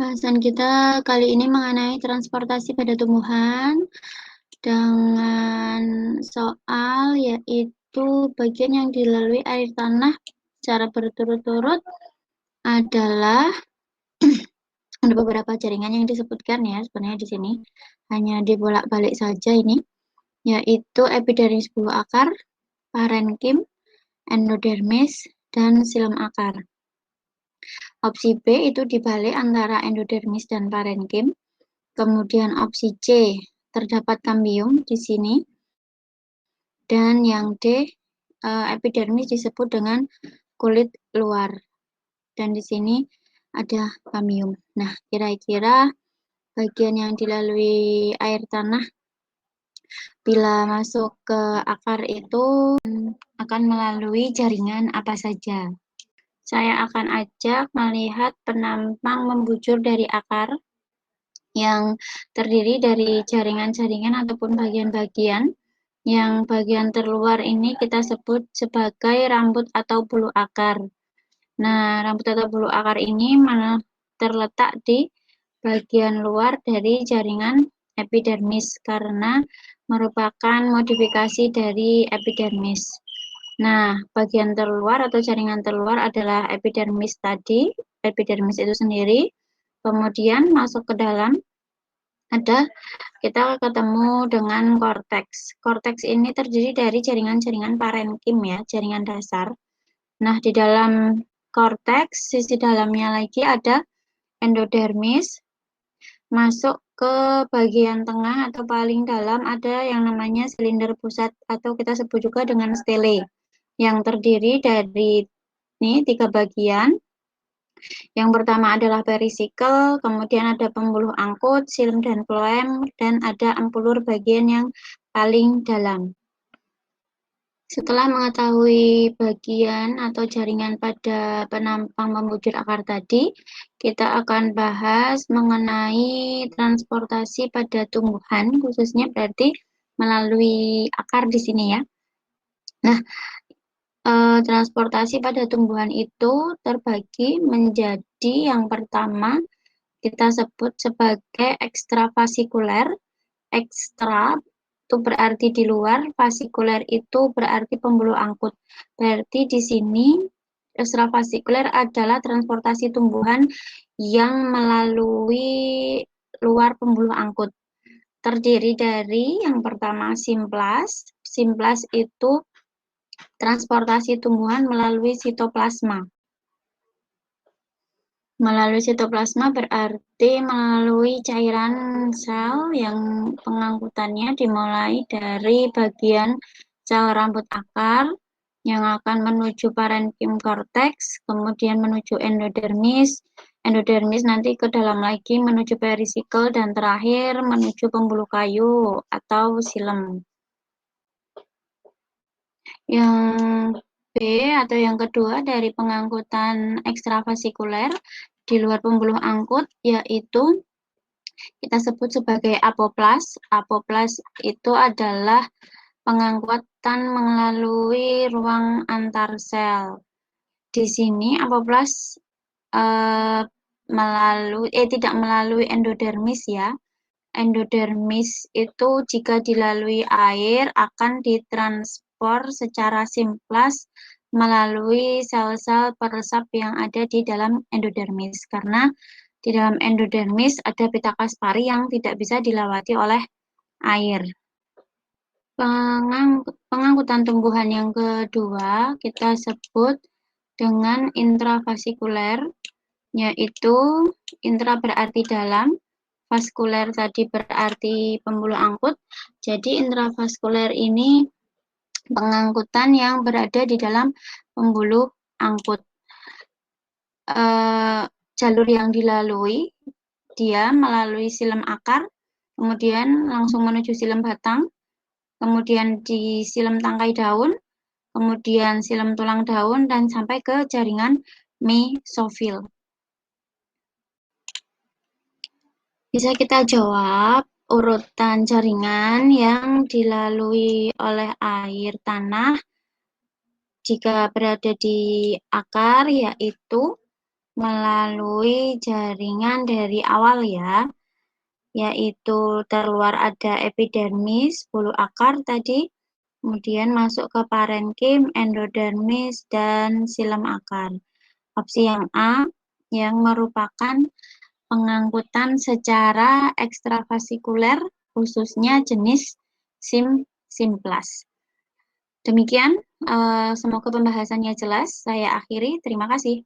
Bahasan kita kali ini mengenai transportasi pada tumbuhan dengan soal yaitu bagian yang dilalui air tanah secara berturut-turut adalah ada beberapa jaringan yang disebutkan ya sebenarnya di sini hanya dibolak-balik saja ini, yaitu epidermis bulu akar, parenkim, endodermis, dan silem akar. Opsi B itu dibalik antara endodermis dan parenkim. Kemudian opsi C terdapat kambium di sini. Dan yang D epidermis disebut dengan kulit luar. Dan di sini ada kambium. Nah, kira-kira bagian yang dilalui air tanah bila masuk ke akar itu akan melalui jaringan apa saja. Saya akan ajak melihat penampang membujur dari akar yang terdiri dari jaringan-jaringan ataupun bagian-bagian. Yang bagian terluar ini kita sebut sebagai rambut atau bulu akar. Nah, rambut atau bulu akar ini terletak di bagian luar dari jaringan epidermis karena merupakan modifikasi dari epidermis. Nah, bagian terluar atau jaringan terluar adalah epidermis tadi, epidermis itu sendiri. Kemudian masuk ke dalam kita ketemu dengan korteks. Korteks ini terdiri dari jaringan-jaringan parenkim ya, jaringan dasar. Nah, di dalam korteks, sisi dalamnya lagi ada endodermis. Masuk ke bagian tengah atau paling dalam ada yang namanya silinder pusat atau kita sebut juga dengan stele. Yang terdiri dari ini 3 bagian. Yang pertama adalah perisikel, kemudian ada pembuluh angkut, silem dan floem, dan ada empulur bagian yang paling dalam. Setelah mengetahui bagian atau jaringan pada penampang pembujur akar tadi, kita akan bahas mengenai transportasi pada tumbuhan, khususnya berarti melalui akar di sini ya. Nah, transportasi pada tumbuhan itu terbagi menjadi yang pertama kita sebut sebagai ekstravasikuler. Ekstra itu berarti di luar, vasikuler itu berarti pembuluh angkut. Berarti di sini ekstravasikuler adalah transportasi tumbuhan yang melalui luar pembuluh angkut. Terdiri dari yang pertama simplas. Simplas itu transportasi tumbuhan melalui sitoplasma. Melalui sitoplasma berarti melalui cairan sel yang pengangkutannya dimulai dari bagian sel rambut akar yang akan menuju parenkim korteks, kemudian menuju endodermis, endodermis nanti ke dalam lagi menuju perisikel, dan terakhir menuju pembuluh kayu atau silem. Yang B atau yang kedua dari pengangkutan ekstravasikuler di luar pembuluh angkut yaitu kita sebut sebagai apoplas. Apoplas itu adalah pengangkutan melalui ruang antar sel. Di sini apoplas tidak melalui endodermis ya. Endodermis itu jika dilalui air akan ditransfer secara simplas melalui sel-sel peresap yang ada di dalam endodermis. Karena di dalam endodermis ada pita Kaspari yang tidak bisa dilewati oleh air. Pengangkutan tumbuhan yang kedua kita sebut dengan intravasikuler, yaitu intra berarti dalam, vaskuler tadi berarti pembuluh angkut. Jadi intravaskuler ini pengangkutan yang berada di dalam pembuluh angkut. Jalur yang dilalui dia melalui silem akar, kemudian langsung menuju silem batang, kemudian di silem tangkai daun, kemudian silem tulang daun, dan sampai ke jaringan mesofil. Bisa kita jawab urutan jaringan yang dilalui oleh air tanah jika berada di akar, yaitu melalui jaringan dari awal ya, yaitu terluar ada epidermis, bulu akar tadi, kemudian masuk ke parenkim, endodermis, dan silem akar. Opsi yang A, yang merupakan pengangkutan secara ekstravasikuler, khususnya jenis simplas. Demikian, semoga pembahasannya jelas. Saya akhiri, terima kasih.